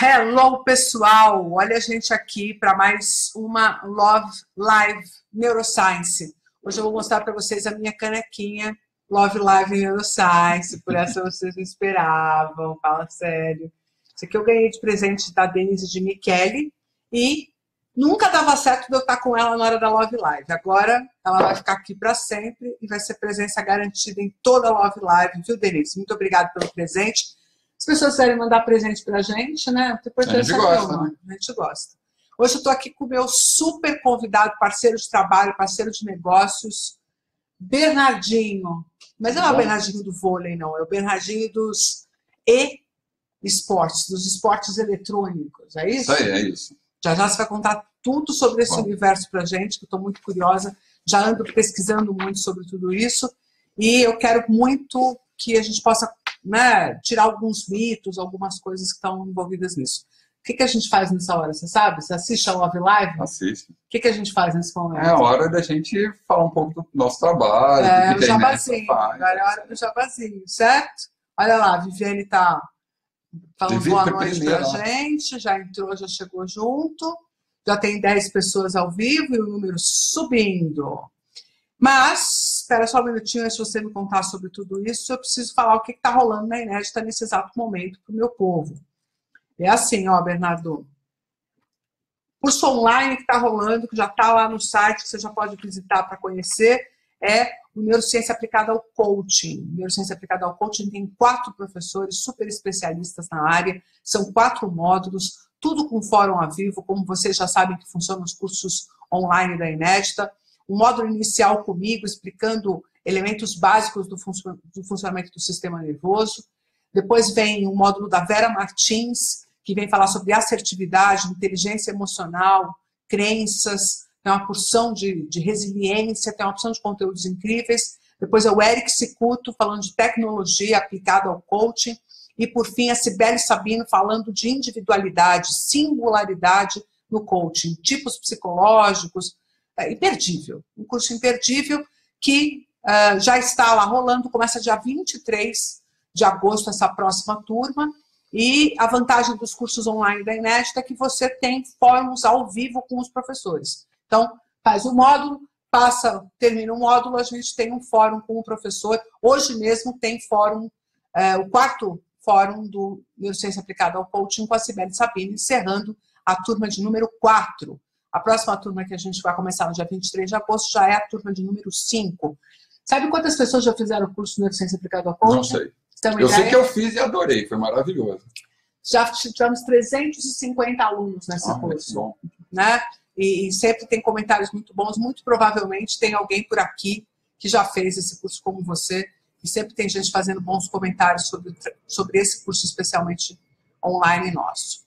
Hello, pessoal! Olha a gente aqui para mais uma Love Live Neuroscience. Hoje eu vou mostrar para vocês a minha canequinha Love Live Neuroscience, por essa vocês não esperavam, fala sério. Isso aqui eu ganhei de presente da Denise de Michele e nunca dava certo de eu estar com ela na hora da Love Live. Agora ela vai ficar aqui para sempre e vai ser presença garantida em toda a Love Live, viu, Denise? Muito obrigada pelo presente. As pessoas querem mandar presente pra gente, né? A gente gosta, né? A gente gosta. Hoje eu estou aqui com o meu super convidado, parceiro de trabalho, parceiro de negócios, Bernardinho. Mas não é o Bernardinho do vôlei, não. É o Bernardinho dos e-esportes, dos esportes eletrônicos. É isso? Isso aí, é isso. Já você vai contar tudo sobre esse universo pra gente, que eu estou muito curiosa. Já ando pesquisando muito sobre tudo isso. E eu quero muito que a gente possa, né, tirar alguns mitos, algumas coisas que estão envolvidas nisso. O que a gente faz nessa hora, você sabe? Você assiste a Love Live? Assiste. O que a gente faz nesse momento? É a hora da gente falar um pouco do nosso trabalho, do que o jabazinho. Agora é a hora do jabazinho, certo? Olha lá, a Viviane está falando boa noite pra gente, já entrou, já chegou junto, já tem 10 pessoas ao vivo e o número subindo. Mas, espera só um minutinho, antes de você me contar sobre tudo isso, eu preciso falar o que está rolando na Inédita nesse exato momento para o meu povo. É assim, ó, Bernardo. Curso online que está rolando, que já está lá no site, que você já pode visitar para conhecer, é o Neurociência Aplicada ao Coaching. Neurociência Aplicada ao Coaching tem 4 professores super especialistas na área, são 4 módulos, tudo com fórum a vivo, como vocês já sabem que funcionam os cursos online da Inédita. Um módulo inicial comigo, explicando elementos básicos do funcionamento do sistema nervoso. Depois vem um módulo da Vera Martins, que vem falar sobre assertividade, inteligência emocional, crenças, tem uma porção de resiliência, tem uma porção de conteúdos incríveis. Depois é o Eric Cicuto, falando de tecnologia aplicada ao coaching. E, por fim, a Cibele Sabino, falando de individualidade, singularidade no coaching, tipos psicológicos. Imperdível, um curso imperdível que já está lá rolando, começa dia 23 de agosto essa próxima turma, e a vantagem dos cursos online da Inédita é que você tem fóruns ao vivo com os professores. Então, faz o módulo, termina o módulo, a gente tem um fórum com o professor. Hoje mesmo tem fórum, o 4º fórum do Neurociência Aplicada ao Coaching com a Cibele Sabino, encerrando a turma de número 4. A próxima turma que a gente vai começar no dia 23 de agosto já é a turma de número 5. Sabe quantas pessoas já fizeram o curso de Neurociência Aplicada ao Coaching? Não sei. Eu sei que eu fiz e adorei, foi maravilhoso. Já tivemos 350 alunos nesse curso. Bom. Né? E sempre tem comentários muito bons. Muito provavelmente tem alguém por aqui que já fez esse curso como você. E sempre tem gente fazendo bons comentários sobre esse curso, especialmente online nosso.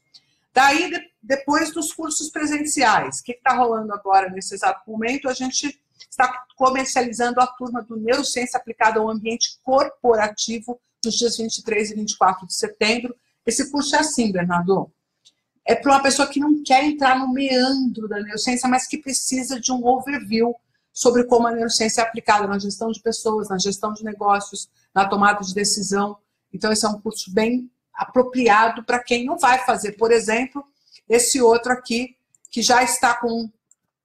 Daí, depois dos cursos presenciais, o que está rolando agora nesse exato momento? A gente está comercializando a turma do Neurociência Aplicada ao Ambiente Corporativo nos dias 23 e 24 de setembro. Esse curso é assim, Bernardo. É para uma pessoa que não quer entrar no meandro da neurociência, mas que precisa de um overview sobre como a neurociência é aplicada na gestão de pessoas, na gestão de negócios, na tomada de decisão. Então, esse é um curso bem apropriado para quem não vai fazer, por exemplo, esse outro aqui, que já está com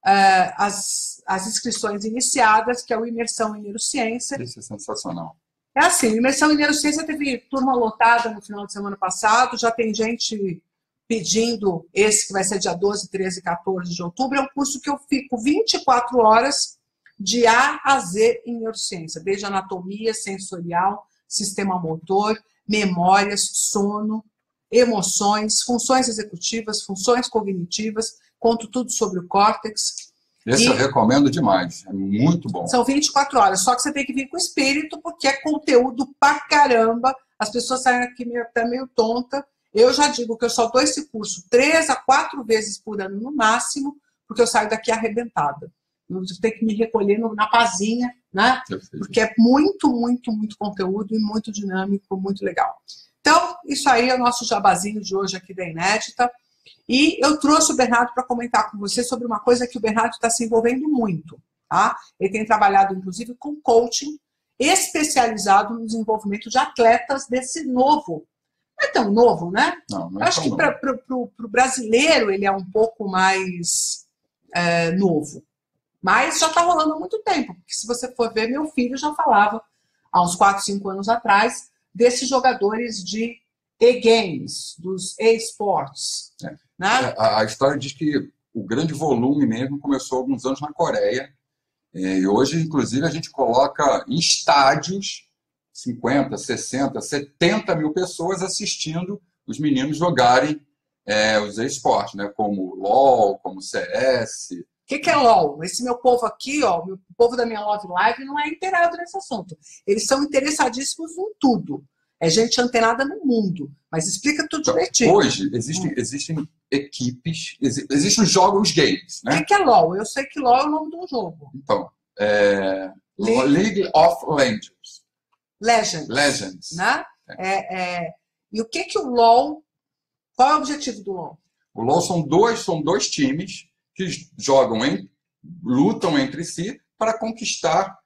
as inscrições iniciadas, que é o Imersão em Neurociência. Isso é sensacional. É assim, Imersão em Neurociência teve turma lotada no final de semana passado, já tem gente pedindo esse que vai ser dia 12, 13 e 14 de outubro. É um curso que eu fico 24 horas de A a Z em neurociência, desde anatomia sensorial, sistema motor, memórias, sono, emoções, funções executivas, funções cognitivas, conto tudo sobre o córtex. Esse eu recomendo demais, é muito bom. São 24 horas, só que você tem que vir com espírito, porque é conteúdo pra caramba. As pessoas saem aqui até meio tonta. Eu já digo que eu só dou esse curso 3 a 4 vezes por ano no máximo, porque eu saio daqui arrebentada. Eu tenho que me recolher na pazinha, né? Porque é muito, muito, muito conteúdo e muito dinâmico, muito legal. Então, isso aí é o nosso jabazinho de hoje aqui da Inédita. E eu trouxe o Bernardo para comentar com você sobre uma coisa que o Bernardo está se envolvendo muito. Tá? Ele tem trabalhado, inclusive, com coaching especializado no desenvolvimento de atletas desse novo não é tão novo, né? Não, não Eu é acho tão que novo. para o brasileiro ele é um pouco mais novo. Mas já está rolando há muito tempo. Porque se você for ver, meu filho já falava, há uns 4, 5 anos atrás, desses jogadores de e-games, dos e-sports. Né? A história diz que o grande volume mesmo começou há alguns anos na Coreia. E hoje, inclusive, a gente coloca em estádios 50, 60, 70 mil pessoas assistindo os meninos jogarem os esportes, né? Como LOL, como CS. O que é LOL? Esse meu povo aqui, ó, o povo da minha Love Live, não é inteirado nesse assunto. Eles são interessadíssimos em tudo. É gente antenada no mundo. Mas explica tudo direitinho. Hoje, existem equipes, existem jogos games, né? O que é LOL? Eu sei que LOL é o nome de um jogo. Então, League of Legends. Legends. Né? E o que o LOL... Qual é o objetivo do LOL? O LOL são dois times que lutam entre si para conquistar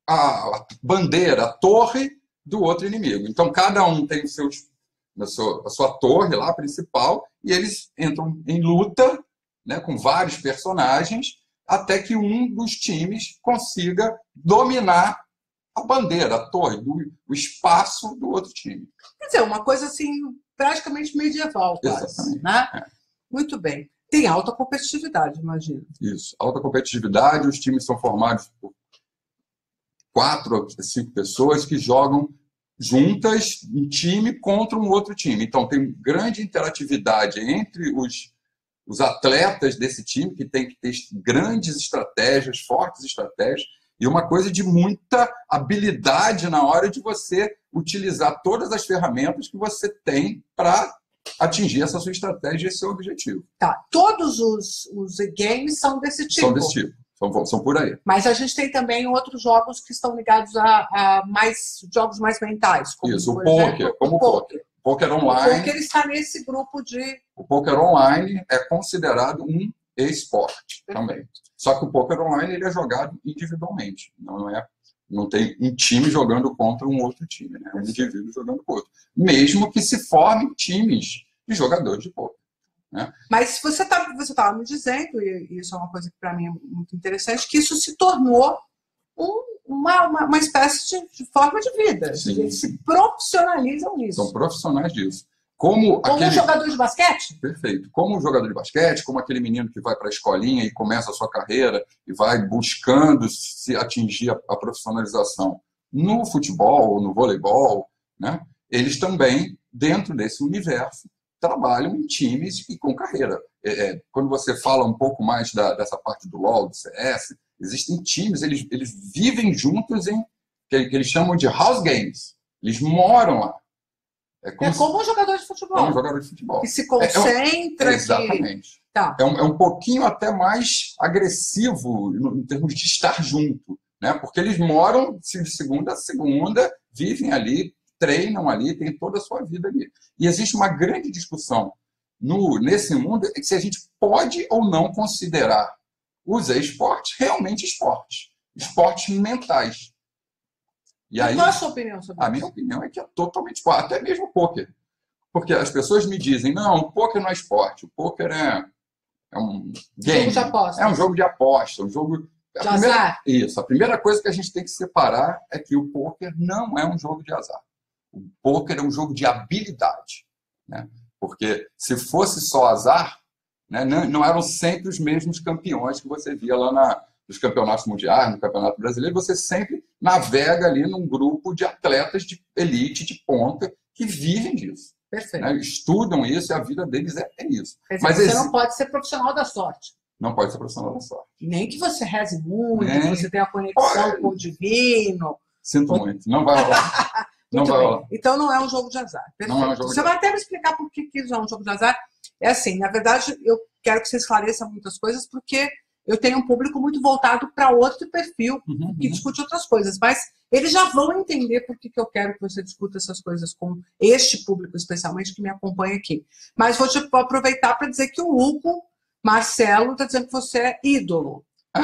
a bandeira, a torre do outro inimigo. Então, cada um tem a sua torre lá principal e eles entram em luta, né, com vários personagens até que um dos times consiga dominar a bandeira, a torre, o espaço do outro time. Quer dizer, uma coisa assim, praticamente medieval, quase. Exatamente. Né? Muito bem. Tem alta competitividade, imagino. Isso, alta competitividade, os times são formados por 4 ou 5 pessoas que jogam juntas um time contra um outro time. Então, tem grande interatividade entre os atletas desse time, que tem que ter grandes estratégias, fortes estratégias, e uma coisa de muita habilidade na hora de você utilizar todas as ferramentas que você tem para atingir essa sua estratégia e esse seu objetivo. Tá. Todos os games são desse tipo? São desse tipo. São por aí. Mas a gente tem também outros jogos que estão ligados a jogos mais mentais. Como, isso, o poker. Como o poker. Poker online. O poker está nesse grupo de... O poker online é considerado um esporte também. Só que o poker online ele é jogado individualmente. Não tem um time jogando contra um outro time. Né? É um indivíduo jogando contra outro. Mesmo que se formem times de jogadores de poker. Né? Mas você estava me dizendo, e isso é uma coisa que para mim é muito interessante, que isso se tornou uma espécie de forma de vida. Sim, eles se profissionalizam nisso. São profissionais disso. Como um jogador de basquete? Perfeito. Como um jogador de basquete, como aquele menino que vai para a escolinha e começa a sua carreira e vai buscando se atingir a profissionalização no futebol, no voleibol, né? Eles também, dentro desse universo, trabalham em times e com carreira. Quando você fala um pouco mais dessa parte do LoL, do CS, existem times, eles vivem juntos em que eles chamam de house games. Eles moram lá. Como um jogador de futebol. Como um jogador de futebol. Que se concentra. Exatamente. Tá. É um pouquinho até mais agressivo em termos de estar junto. Né? Porque eles moram de segunda a segunda, vivem ali, treinam ali, têm toda a sua vida ali. E existe uma grande discussão nesse mundo se a gente pode ou não considerar os esportes realmente esportes. Esportes mentais. E aí, qual a sua opinião sobre isso? A minha opinião é que é totalmente esporte, até mesmo o pôquer. Porque as pessoas me dizem, não, o pôquer não é esporte, o pôquer é um game. Jogo de aposta. É um jogo de aposta, um jogo... De azar. Isso. A primeira coisa que a gente tem que separar é que o pôquer não é um jogo de azar. O pôquer é um jogo de habilidade. Né? Porque se fosse só azar, né, não eram sempre os mesmos campeões que você via lá nos campeonatos mundiais, no campeonato brasileiro. Você sempre navega ali num grupo de atletas de elite, de ponta, que vivem disso. Perfeito. Né? Estudam isso e a vida deles é isso. Mas você não pode ser profissional da sorte. Não pode ser profissional da sorte. Nem que você reze muito, que você tenha conexão com o divino. Sinto muito. Não vai rolar. Não vai rolar. Então não é um jogo de azar. Não é um jogo você vai até me explicar por que isso é um jogo de azar. É assim, na verdade, eu quero que você esclareça muitas coisas, porque eu tenho um público muito voltado para outro perfil, que discute outras coisas. Mas eles já vão entender por que eu quero que você discuta essas coisas com este público, especialmente, que me acompanha aqui. Mas vou aproveitar para dizer que o Hugo Marcelo está dizendo que você é ídolo. O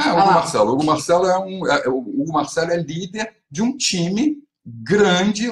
Hugo Marcelo é líder de um time grande,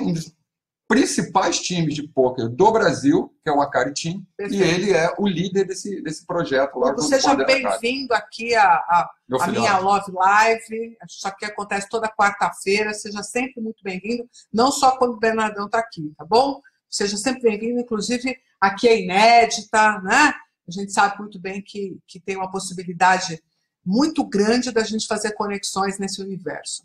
principais times de pôquer do Brasil, que é o Acari Team, e ele é o líder desse projeto lá. Seja bem-vindo aqui a minha Love Live, isso aqui acontece toda quarta-feira, seja sempre muito bem-vindo, não só quando o Bernardão está aqui, tá bom? Seja sempre bem-vindo, inclusive aqui é inédita, né? A gente sabe muito bem que tem uma possibilidade muito grande da gente fazer conexões nesse universo.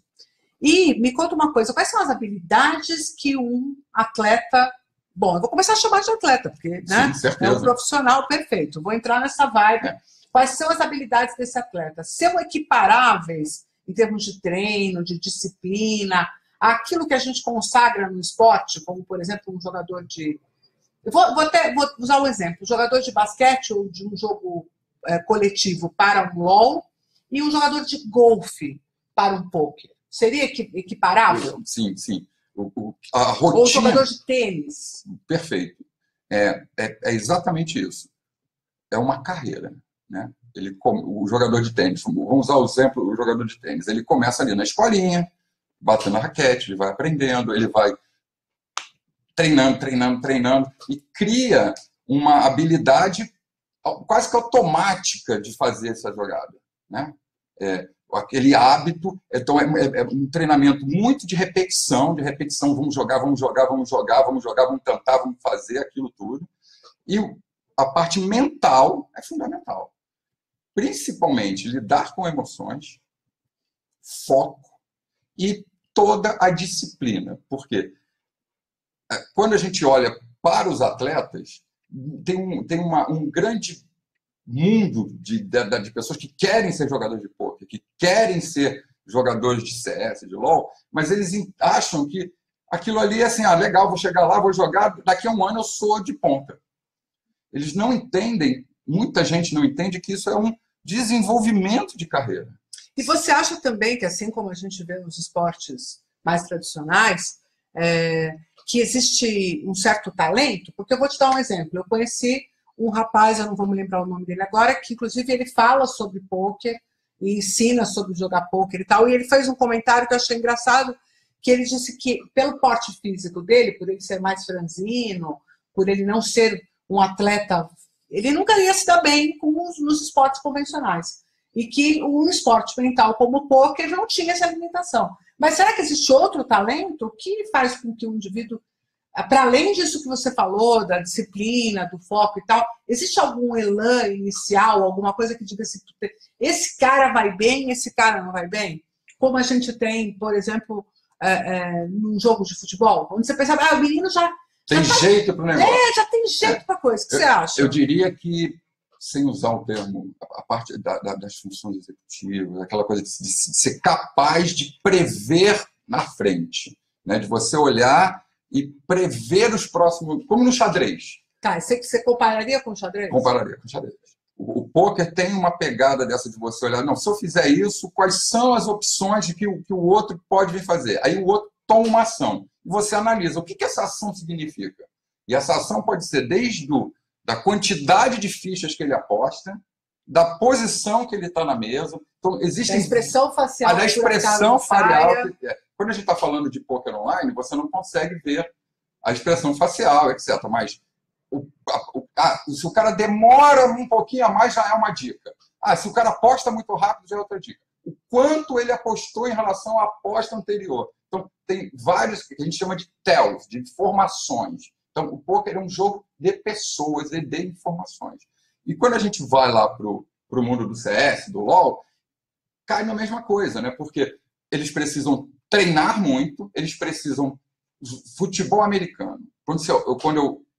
E me conta uma coisa, quais são as habilidades que um atleta... Bom, eu vou começar a chamar de atleta, porque né, é um profissional perfeito. Vou entrar nessa vibe. Quais são as habilidades desse atleta? São equiparáveis em termos de treino, de disciplina, aquilo que a gente consagra no esporte, como, por exemplo, um jogador de... Eu vou usar um exemplo. Um jogador de basquete ou de um jogo coletivo para um LOL e um jogador de golfe para um pôquer. Seria equiparável? Sim, sim. A rotina... Ou jogador de tênis. Perfeito. É exatamente isso. É uma carreira, né? O jogador de tênis, vamos usar o exemplo do jogador de tênis. Ele começa ali na escolinha, batendo a raquete, ele vai aprendendo, ele vai treinando e cria uma habilidade quase que automática de fazer essa jogada, né? Aquele hábito, então é um treinamento muito de repetição, vamos jogar, vamos tentar, vamos fazer aquilo tudo. E a parte mental é fundamental. Principalmente lidar com emoções, foco e toda a disciplina. Porque quando a gente olha para os atletas, tem um grande mundo de pessoas que querem ser jogadores de pôquer, que querem ser jogadores de CS, de LoL, mas eles acham que aquilo ali é assim, legal, vou chegar lá, vou jogar, daqui a um ano eu sou de ponta. Eles não entendem, muita gente não entende que isso é um desenvolvimento de carreira. E você acha também que, assim como a gente vê nos esportes mais tradicionais, que existe um certo talento? Porque eu vou te dar um exemplo. Eu conheci um rapaz, eu não vou me lembrar o nome dele agora, que inclusive ele fala sobre pôquer e ensina sobre jogar pôquer e tal, e ele fez um comentário que eu achei engraçado, que ele disse que pelo porte físico dele, por ele ser mais franzino, por ele não ser um atleta, ele nunca ia se dar bem nos esportes convencionais, e que um esporte mental como o pôquer não tinha essa limitação. Mas será que existe outro talento que faz com que um indivíduo, para além disso que você falou, da disciplina, do foco e tal, existe algum elan inicial, alguma coisa que diga assim, esse cara vai bem, esse cara não vai bem? Como a gente tem, por exemplo, num jogo de futebol, onde você percebe, o menino já tem jeito para o negócio. Já tem jeito para coisa. O que você acha? Eu diria que, sem usar o termo, a parte das funções executivas, aquela coisa de ser capaz de prever na frente, né? De você olhar e prever os próximos, como no xadrez. Tá, você compararia com o xadrez? Compararia com o xadrez. O pôquer tem uma pegada dessa de você olhar, não, se eu fizer isso, quais são as opções de que o outro pode vir fazer? Aí o outro toma uma ação. E você analisa o que essa ação significa. E essa ação pode ser desde da quantidade de fichas que ele aposta, da posição que ele está na mesa. Então, existe a expressão facial. A expressão facial. Quando a gente está falando de pôquer online, você não consegue ver a expressão facial, etc. Mas se o cara demora um pouquinho a mais, já é uma dica. Se o cara aposta muito rápido, já é outra dica. O quanto ele apostou em relação à aposta anterior. Então, tem vários que a gente chama de tells, de informações. Então, o pôquer é um jogo de pessoas e de informações. E quando a gente vai lá para o mundo do CS, do LoL, cai na mesma coisa, né? Porque eles precisam treinar muito, eles precisam futebol americano. Quando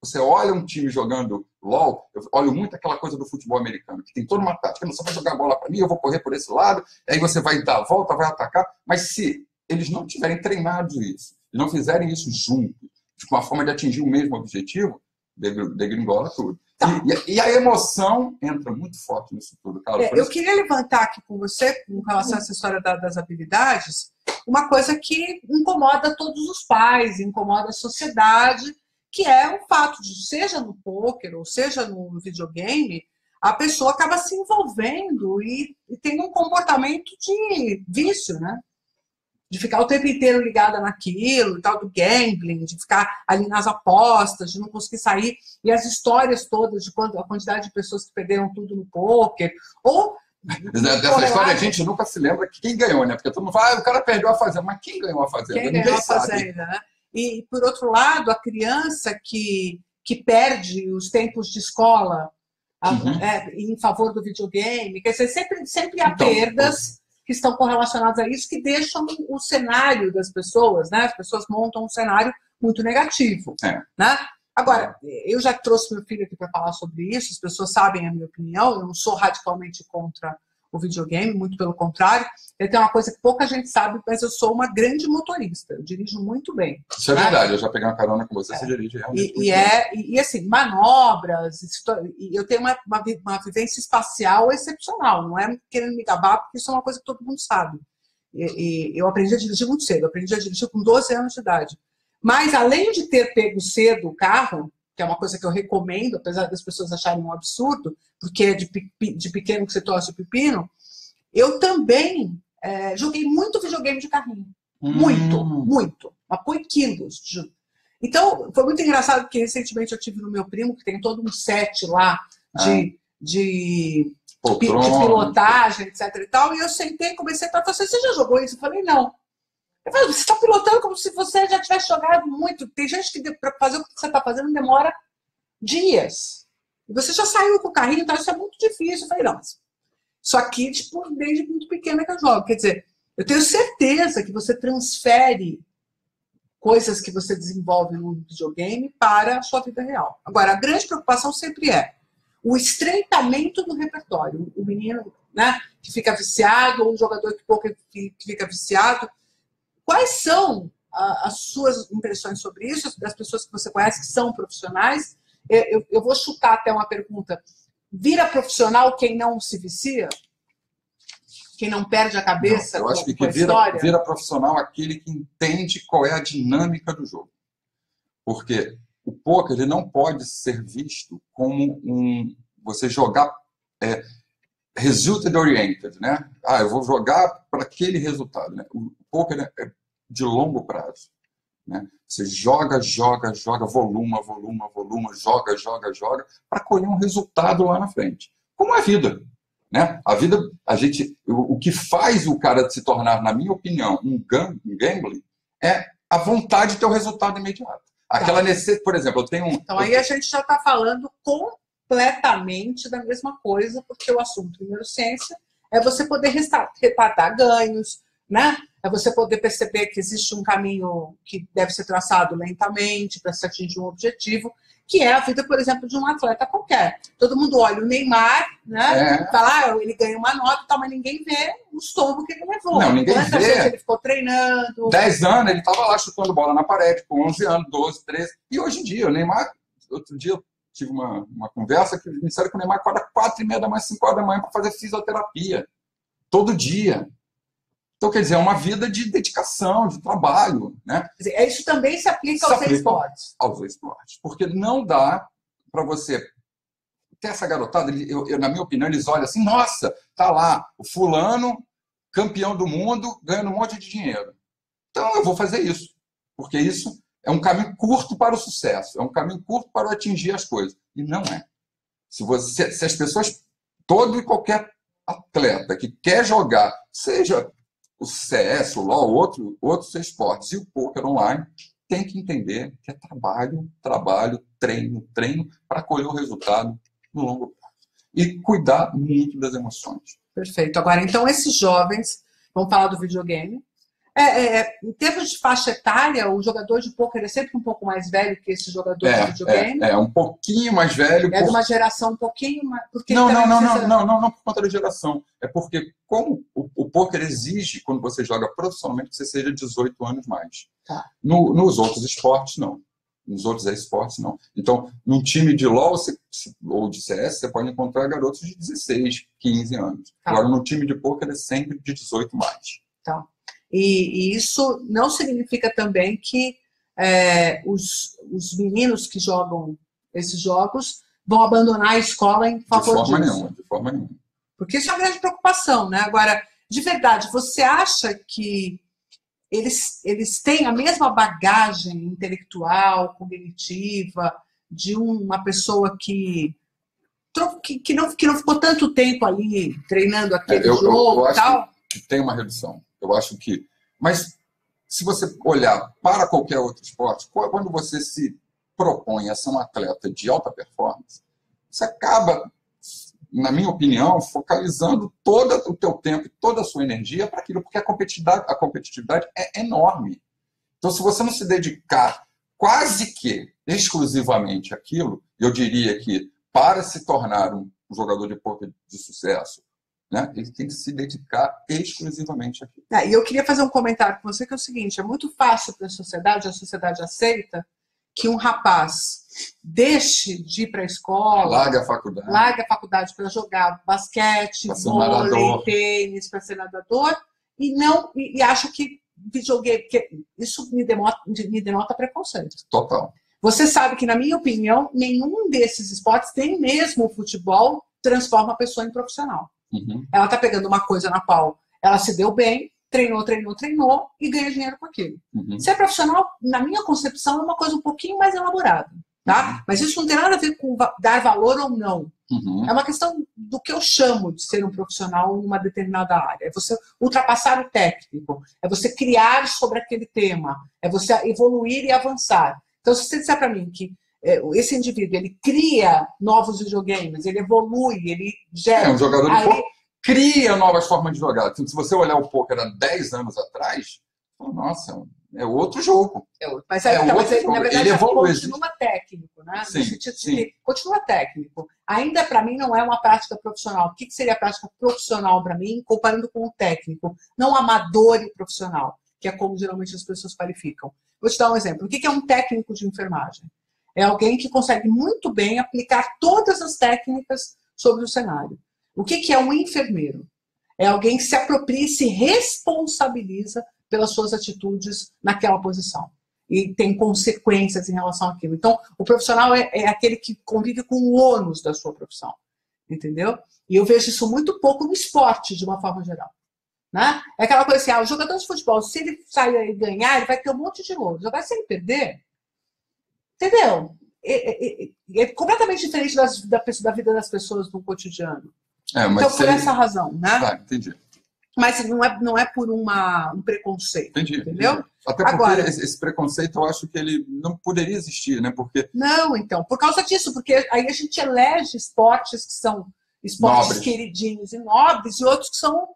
você olha um time jogando LoL, eu olho muito aquela coisa do futebol americano, que tem toda uma tática, você vai jogar a bola para mim, eu vou correr por esse lado, aí você vai dar a volta, vai atacar. Mas se eles não tiverem treinado isso, e não fizerem isso juntos, de uma forma de atingir o mesmo objetivo, degringola tudo. Tá. E a emoção entra muito forte nisso tudo, Carlos. Eu queria levantar aqui com você, com relação a essa história das habilidades, uma coisa que incomoda todos os pais, incomoda a sociedade, que é o fato de, seja no pôquer ou seja no videogame, a pessoa acaba se envolvendo e tem um comportamento de vício, né? de ficar o tempo inteiro ligada naquilo, tal do gambling, de ficar ali nas apostas, de não conseguir sair, e as histórias todas de a quantidade de pessoas que perderam tudo no pôquer, ou... Dessa história a gente nunca se lembra que quem ganhou, né? Porque todo mundo fala, o cara perdeu a fazenda, mas quem ganhou a fazenda? Quem ganhou a fazenda, né? E, por outro lado, a criança que perde os tempos de escola em favor do videogame, quer dizer, sempre há perdas que estão correlacionadas a isso, que deixam o cenário das pessoas, né? As pessoas montam um cenário muito negativo, né? Agora, eu já trouxe meu filho aqui para falar sobre isso, as pessoas sabem a minha opinião, eu não sou radicalmente contra o videogame, muito pelo contrário. Ele tem uma coisa que pouca gente sabe, mas eu sou uma grande motorista, eu dirijo muito bem. Isso é verdade, eu já peguei uma carona com você, você dirige realmente e assim, manobras, eu tenho uma vivência espacial excepcional, não é querendo me gabar, porque isso é uma coisa que todo mundo sabe. Eu aprendi a dirigir muito cedo, eu aprendi a dirigir com 12 anos de idade. Mas, além de ter pego cedo o carro, que é uma coisa que eu recomendo, apesar das pessoas acharem um absurdo, porque é de pequeno que você torce o pepino, eu também joguei muito videogame de carrinho. Muito. Mas põe quilos. Então, foi muito engraçado, porque recentemente eu tive no meu primo, que tem todo um set lá de pilotagem, etc. e tal, e eu sentei e comecei a falar, você já jogou isso? Eu falei, não. Eu falei, você está pilotando como se você já tivesse jogado muito. Tem gente que para fazer o que você está fazendo demora dias. E você já saiu com o carrinho, então isso é muito difícil. Eu falei, não, isso aqui, tipo, desde muito pequena que eu jogo. Quer dizer, eu tenho certeza que você transfere coisas que você desenvolve no videogame para a sua vida real. Agora, a grande preocupação sempre é o estreitamento do repertório. O menino, né, que fica viciado, ou um jogador que fica viciado. Quais são as suas impressões sobre isso, das pessoas que você conhece que são profissionais? Eu vou chutar até uma pergunta. Vira profissional quem não se vicia? Quem não perde a cabeça eu acho com que a história? Vira profissional aquele que entende qual é a dinâmica do jogo. Porque o poker ele não pode ser visto como você jogar resulted oriented, né? Eu vou jogar para aquele resultado, né? O poker é de longo prazo, né? Você joga, voluma, joga, para colher um resultado lá na frente. Como a vida, né? A vida, o que faz o cara se tornar, na minha opinião, um gambling é a vontade de ter o resultado imediato. Aquela necessidade, por exemplo, eu tenho Então aí a gente já está falando completamente da mesma coisa, porque o assunto em neurociência é você poder retratar ganhos, né? É você poder perceber que existe um caminho que deve ser traçado lentamente para se atingir um objetivo, que é a vida, por exemplo, de um atleta qualquer. Todo mundo olha o Neymar, né? Fala, ele ganha uma nota e tal, mas ninguém vê os tombos que ele levou. Não, ninguém vê. Vezes ele ficou treinando. 10 anos, ele estava lá chutando bola na parede, com 11 anos, 12, 13. E hoje em dia, o Neymar, outro dia, tive uma conversa que me disseram que o Neymar acorda 4h30 da manhã, 5 horas da manhã para fazer fisioterapia. Todo dia. Então, quer dizer, é uma vida de dedicação, de trabalho, né? Quer dizer, isso também se aplica aos esportes. Aos esportes. Porque não dá para você ter essa garotada, na minha opinião, eles olham assim, nossa, tá lá, o fulano, campeão do mundo, ganhando um monte de dinheiro. Então, eu vou fazer isso. Porque isso é um caminho curto para o sucesso, é um caminho curto para atingir as coisas. E não é. Se as pessoas, todo e qualquer atleta que quer jogar, seja o CS, o LoL, outros esportes e o poker online, tem que entender que é trabalho, treino para colher o resultado no longo prazo. E cuidar muito das emoções. Perfeito. Agora, então, esses jovens, vamos falar do videogame. Em termos de faixa etária, o jogador de pôquer é sempre um pouco mais velho que esse jogador de videogame? Um pouquinho mais velho. É de uma geração um pouquinho mais... Não por conta da geração. É porque, como o pôquer exige, quando você joga profissionalmente, que você seja 18 anos mais. Tá. Nos outros esportes, não. Nos outros esportes, não. Então, num time de LoL ou de CS, você pode encontrar garotos de 16, 15 anos. Tá. Agora, no time de pôquer é sempre de 18 mais. Tá. E isso não significa também que os meninos que jogam esses jogos vão abandonar a escola em favor disso. De forma nenhuma. Porque isso é uma grande preocupação, né? Agora, de verdade, você acha que eles têm a mesma bagagem intelectual, cognitiva, de uma pessoa que não ficou tanto tempo ali treinando aquele jogo eu e tal? Acho que tem uma redução. Eu acho que... Mas se você olhar para qualquer outro esporte, quando você se propõe a ser um atleta de alta performance, você acaba, na minha opinião, focalizando todo o teu tempo e toda a sua energia para aquilo, porque a competitividade é enorme. Então, se você não se dedicar quase que exclusivamente àquilo, eu diria que para se tornar um jogador de pôquer de sucesso, né, ele tem que se dedicar exclusivamente àquilo. E eu queria fazer um comentário com você, que é o seguinte: é muito fácil para a sociedade aceita que um rapaz deixe de ir para a escola, larga a faculdade para jogar basquete, vôlei, tênis, para ser nadador, e acha que videogame, porque isso me denota preconceito. Total. Você sabe que, na minha opinião, nenhum desses esportes, nem mesmo o futebol, transforma a pessoa em profissional. Uhum. Ela está pegando uma coisa na qual ela se deu bem, treinou e ganha dinheiro com aquilo. Uhum. Ser profissional, na minha concepção, é uma coisa um pouquinho mais elaborada. Tá? Uhum. Mas isso não tem nada a ver com dar valor ou não. Uhum. É uma questão do que eu chamo de ser um profissional em uma determinada área. É você ultrapassar o técnico, é você criar sobre aquele tema, é você evoluir e avançar. Então, se você disser para mim que esse indivíduo ele cria novos videogames, ele evolui, ele gera... um jogador de poker cria novas formas de jogar. Então, se você olhar o poker há 10 anos atrás, nossa, é outro jogo. Mas na verdade, ele evolui, continua técnico, né? Sim. Continua técnico. Ainda, para mim, não é uma prática profissional. O que seria a prática profissional para mim, comparando com o técnico? Não amador e profissional, que é como geralmente as pessoas qualificam. Vou te dar um exemplo. O que é um técnico de enfermagem? É alguém que consegue muito bem aplicar todas as técnicas sobre o cenário. O que é um enfermeiro? É alguém que se apropria e se responsabiliza pelas suas atitudes naquela posição. E tem consequências em relação àquilo. Então, o profissional é aquele que convive com o ônus da sua profissão. Entendeu? E eu vejo isso muito pouco no esporte, de uma forma geral. Né? É aquela coisa assim, o jogador de futebol, se ele sair e ganhar, ele vai ter um monte de louros. Jogar sem perder, entendeu? É completamente diferente da vida das pessoas no cotidiano. Então, por essa razão, né? Tá, entendi. Mas não é por um preconceito. Entendeu? Entendi. Até porque agora, esse preconceito, eu acho que ele não poderia existir, né? Porque... Não, então, por causa disso, porque aí a gente elege esportes que são esportes nobres, queridinhos e nobres, e outros que são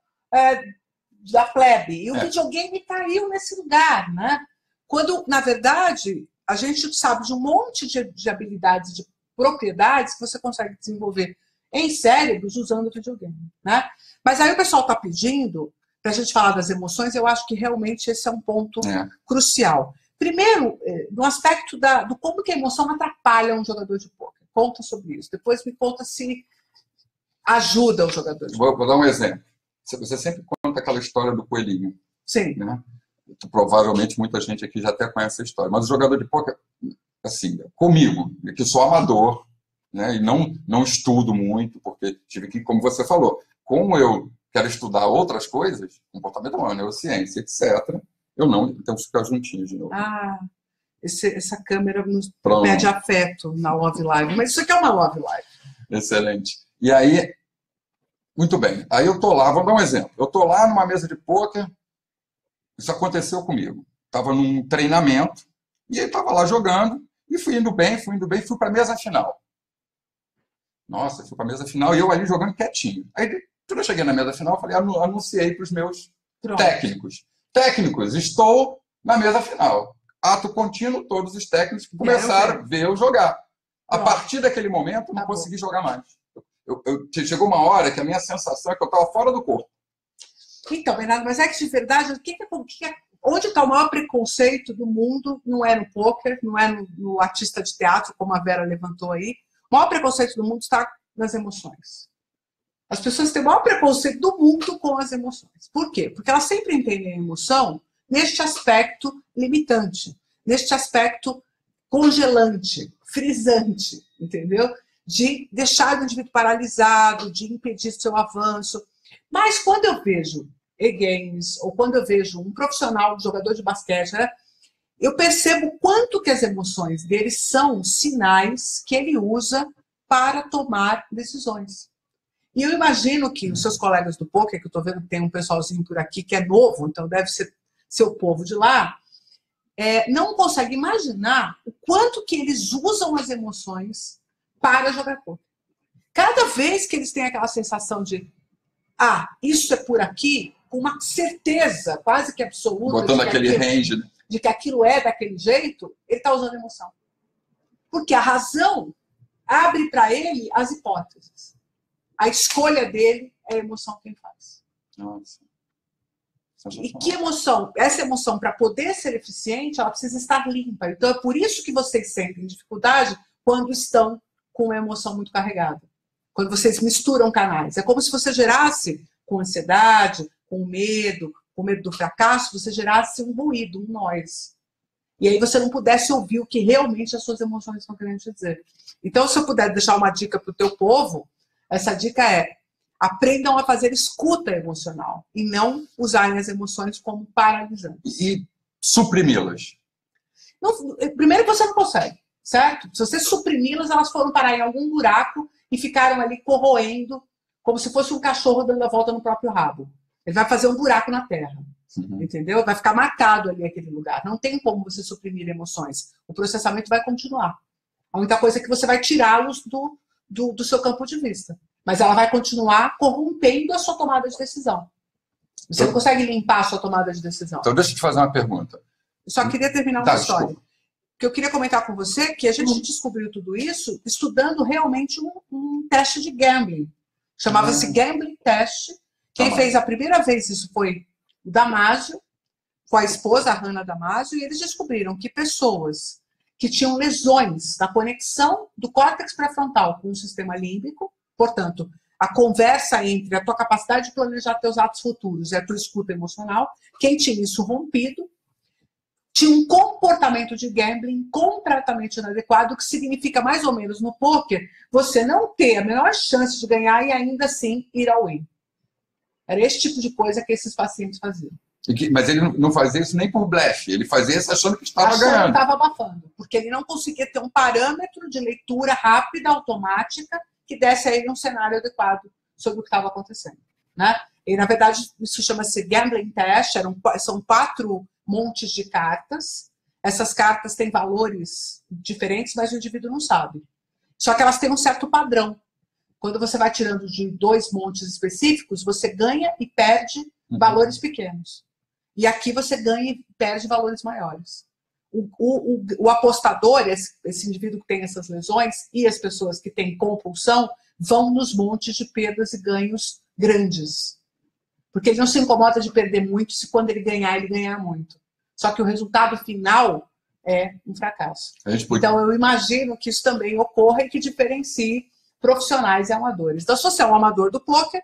da plebe. E o videogame caiu nesse lugar, né? Quando, na verdade, a gente sabe de um monte de habilidades, de propriedades que você consegue desenvolver em cérebros usando o videogame, né? Mas aí o pessoal está pedindo para a gente falar das emoções. Eu acho que realmente esse é um ponto crucial. Primeiro, no aspecto do como que a emoção atrapalha um jogador de pôquer. Conta sobre isso. Depois me conta se ajuda o jogador de pôquer. Vou dar um exemplo. Você sempre conta aquela história do coelhinho. Sim. Né? Provavelmente muita gente aqui já até conhece a história. Mas o jogador de pôquer, assim, comigo, que sou amador, né, e não estudo muito, porque tive que, como você falou, como eu quero estudar outras coisas, comportamento humano, neurociência, etc., eu não tenho que ficar juntinho de novo. Essa câmera nos pede afeto na Love Live, mas isso aqui é uma Love Live. Excelente. E aí, muito bem, aí eu tô lá, vamos dar um exemplo, eu tô lá numa mesa de pôquer, isso aconteceu comigo, estava num treinamento, e aí estava lá jogando, e fui indo bem, fui para a mesa final. Nossa, fui para a mesa final e eu ali jogando quietinho. Aí, quando eu cheguei na mesa final, eu falei, anunciei para os meus técnicos. Técnicos, estou na mesa final. Ato contínuo, todos os técnicos começaram a ver eu jogar. A partir daquele momento, não consegui jogar mais. Chegou uma hora que a minha sensação é que eu estava fora do corpo. Então, Bernardo, mas é que de verdade, onde está o maior preconceito do mundo? Não é no pôquer, não é no artista de teatro, como a Vera levantou aí. O maior preconceito do mundo está nas emoções. As pessoas têm o maior preconceito do mundo com as emoções. Por quê? Porque elas sempre entendem a emoção neste aspecto limitante, neste aspecto congelante, frisante, entendeu? De deixar o indivíduo paralisado, de impedir seu avanço. Mas quando eu vejo e-games, ou quando eu vejo um profissional, um jogador de basquete, né, eu percebo quanto que as emoções dele são sinais que ele usa para tomar decisões. E eu imagino que os seus colegas do poker, que eu estou vendo que tem um pessoalzinho por aqui que é novo, então deve ser seu povo de lá, não consegue imaginar o quanto que eles usam as emoções para jogar poker. Cada vez que eles têm aquela sensação de isso é por aqui, com uma certeza quase que absoluta botando aquele range, né? De que aquilo é daquele jeito, ele está usando emoção. Porque a razão abre para ele as hipóteses. A escolha dele é a emoção quem faz. Nossa. E que emoção? Essa emoção, para poder ser eficiente, ela precisa estar limpa. Então, é por isso que vocês sentem dificuldade quando estão com a emoção muito carregada. Quando vocês misturam canais. É como se você gerasse, com ansiedade, com medo do fracasso, você gerasse um ruído, um noise. E aí você não pudesse ouvir o que realmente as suas emoções estão querendo te dizer. Então, se eu puder deixar uma dica para o teu povo, essa dica é: aprendam a fazer escuta emocional e não usarem as emoções como paralisantes. E suprimi-las. Primeiro que você não consegue, certo? Se você suprimi-las, elas foram parar em algum buraco e ficaram ali corroendo, como se fosse um cachorro dando a volta no próprio rabo. Ele vai fazer um buraco na terra, entendeu? Vai ficar marcado ali aquele lugar. Não tem como você suprimir emoções. O processamento vai continuar. A única coisa é que você vai tirá-los do seu campo de vista. Mas ela vai continuar corrompendo a sua tomada de decisão. Você não consegue limpar a sua tomada de decisão. Então, deixa eu te fazer uma pergunta. Eu só queria terminar uma história. Desculpa. Que eu queria comentar com você que a gente descobriu tudo isso estudando realmente um teste de gambling. Chamava-se Gambling Test. Quem fez a primeira vez isso foi o Damasio, com a esposa, a Hannah Damasio, e eles descobriram que pessoas que tinham lesões na conexão do córtex pré-frontal com o sistema límbico, portanto, a conversa entre a tua capacidade de planejar teus atos futuros e a tua escuta emocional, quem tinha isso rompido, tinha um comportamento de gambling completamente inadequado, que significa mais ou menos no poker, você não ter a menor chance de ganhar e ainda assim ir ao win. Era esse tipo de coisa que esses pacientes faziam. Mas ele não fazia isso nem por blefe, ele fazia isso achando que estava ganhando. Achando que estava abafando, porque ele não conseguia ter um parâmetro de leitura rápida, automática, que desse a ele um cenário adequado sobre o que estava acontecendo. Né? E, na verdade, isso chama-se Gambling Test, são 4 montes de cartas. Essas cartas têm valores diferentes, mas o indivíduo não sabe. Só que elas têm um certo padrão. Quando você vai tirando de 2 montes específicos, você ganha e perde valores pequenos. E aqui você ganha e perde valores maiores. O apostador, esse indivíduo que tem essas lesões, e as pessoas que têm compulsão, vão nos montes de perdas e ganhos grandes. Porque ele não se incomoda de perder muito, se quando ele ganhar muito. Só que o resultado final é um fracasso. Então eu imagino que isso também ocorra e que diferencie profissionais e amadores. Então, se você é um amador do poker,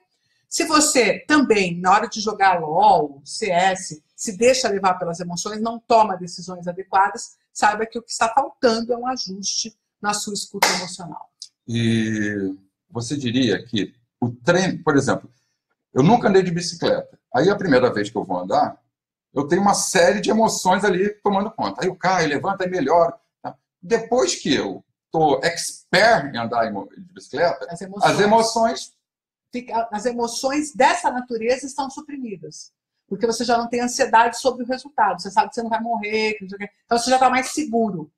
se você também, na hora de jogar LOL, CS, se deixa levar pelas emoções, não toma decisões adequadas, saiba que o que está faltando é um ajuste na sua escuta emocional. E você diria que o treino, por exemplo, eu nunca andei de bicicleta. Aí a primeira vez que eu vou andar, eu tenho uma série de emoções ali tomando conta. Aí eu caio, levanto, aí melhoro. Tá? Depois que eu estou expert em andar de bicicleta, as emoções dessa natureza estão suprimidas. Porque você já não tem ansiedade sobre o resultado. Você sabe que você não vai morrer. Então você já está mais seguro.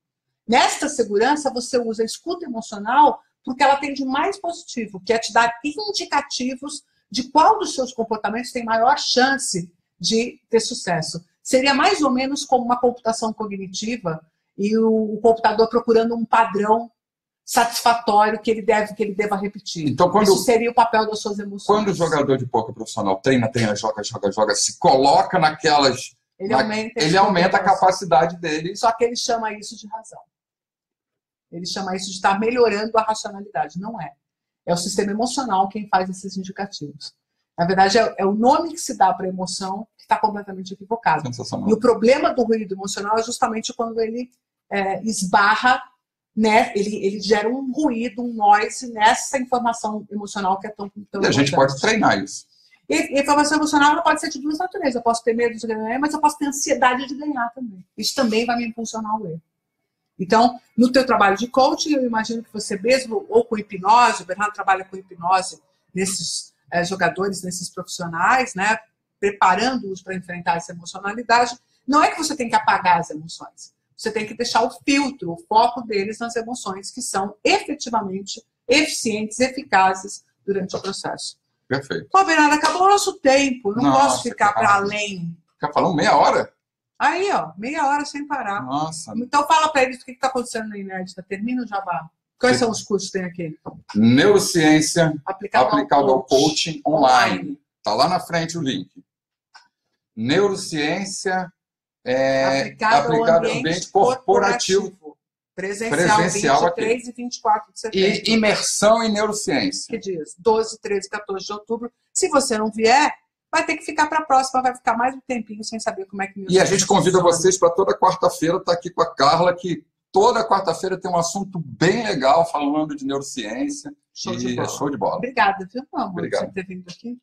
Nesta segurança, você usa a escuta emocional porque ela tem de mais positivo, que é te dar indicativos de qual dos seus comportamentos tem maior chance de ter sucesso. Seria mais ou menos como uma computação cognitiva e o computador procurando um padrão satisfatório que ele deva repetir. Então, isso seria o papel das suas emoções. Quando o jogador de poker profissional treina, joga, se coloca naquelas... Ele aumenta a capacidade dele. Só que ele chama isso de razão. Ele chama isso de estar melhorando a racionalidade. Não é. É o sistema emocional quem faz esses indicativos. Na verdade, é o nome que se dá para a emoção que está completamente equivocado. E o problema do ruído emocional é justamente quando ele esbarra, né? Ele gera um ruído, um noise nessa informação emocional que é tão e a gente pode treinar isso. E formação emocional não pode ser de duas naturezas. Eu posso ter medo de ganhar, mas eu posso ter ansiedade de ganhar também. Isso também vai me impulsionar ao erro. Então, no teu trabalho de coaching, eu imagino que você mesmo, ou com hipnose, o Bernardo trabalha com hipnose nesses jogadores, nesses profissionais, né, preparando-os para enfrentar essa emocionalidade. Não é que você tem que apagar as emoções. Você tem que deixar o filtro, o foco deles nas emoções que são efetivamente eficientes, eficazes durante o processo. Perfeito. Pô, Bernardo, acabou o nosso tempo. Não Nossa, posso ficar para além. Ficar falando meia hora? Aí, ó, meia hora sem parar. Nossa. Então fala para eles o que está acontecendo na Inédita. Termina o jabá. Quais são os cursos que tem aqui? Neurociência aplicado ao coaching online. Está lá na frente o link. Neurociência aplicado ao ambiente corporativo. Presencial 23 aqui. E 24 de setembro. E imersão em neurociência. Que dias? 12, 13, 14 de outubro. Se você não vier, vai ter que ficar para a próxima, vai ficar mais um tempinho sem saber como é que... E a gente convida vocês para toda quarta-feira estar aqui com a Carla, que toda quarta-feira tem um assunto bem legal falando de neurociência. Show de bola. Show de bola. Obrigada, viu, amor, Obrigado. por ter vindo aqui.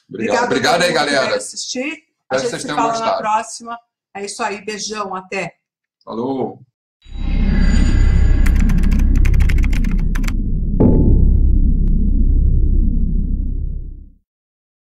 Obrigado aí, galera. Assistir. A gente se fala na próxima. É isso aí. Beijão. Até. Falou.